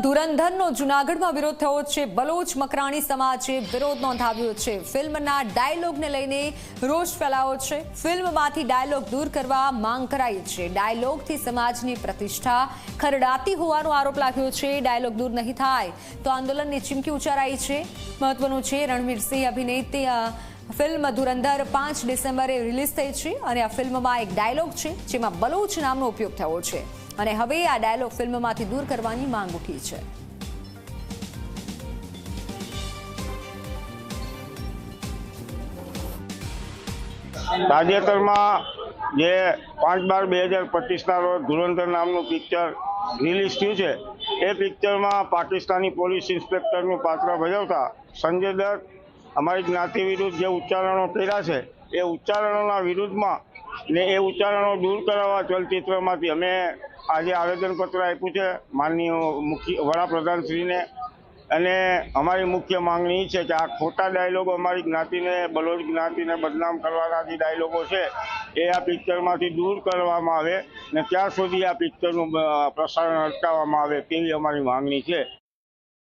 ધુરંધરનો જૂનાગઢમાં વિરોધ થયો છે। બલોચ મકરાણી સમાજે વિરોધ નોંધાવ્યો છે। ફિલ્મના ડાયલોગને લઈને રોષ ફેલાયો છે। ફિલ્મમાંથી ડાયલોગ દૂર કરવા માંગ કરાઈ છે। ડાયલોગથી સમાજની પ્રતિષ્ઠા ખરડાતી હોવાનો આરોપ લાગ્યો છે। ડાયલોગ દૂર નહીં થાય તો આંદોલનની ચીમકી ઉચ્ચારાઈ છે। મહત્વનું છે, રણવીરસિંહ અભિનીત ફિલ્મ ધુરંધર 5 ડિસેમ્બરે રિલીઝ થઈ છે અને આ ફિલ્મમાં એક ડાયલોગ છે જેમાં બલોચ નામનો ઉપયોગ થયો છે અને હવે આ ડાયલોગ ફિલ્મમાંથી દૂર કરવાની માંગ ઉઠી છે। તાજેતરમાં જે 5/12/2025ના રોજ ધુરંધર નામનું પિક્ચર રિલીઝ થયું છે, એ પિક્ચરમાં પાકિસ્તાની પોલીસ ઇન્સ્પેક્ટરનું પાત્ર ભજવતા સંજય દત્ત અમારી જ્ઞાતિ વિરુદ્ધ જે ઉચ્ચારણો કર્યા છે, એ ઉચ્ચારણોના વિરુદ્ધમાં ને એ ઉચ્ચારણો દૂર કરાવવા ચલચિત્રમાંથી અમે આજે આવેદનપત્ર આપ્યું છે માનનીય મુખ્ય વડાપ્રધાનશ્રીને। અને અમારી મુખ્ય માંગણી એ છે કે આ ખોટા ડાયલોગો અમારી જ્ઞાતિને, બલોચ જ્ઞાતિને બદનામ કરવાના જે ડાયલોગો છે એ આ પિક્ચરમાંથી દૂર કરવામાં આવે ને ત્યાં સુધી આ પિક્ચરનું પ્રસારણ અટકાવવામાં આવે તેવી અમારી માંગણી છે।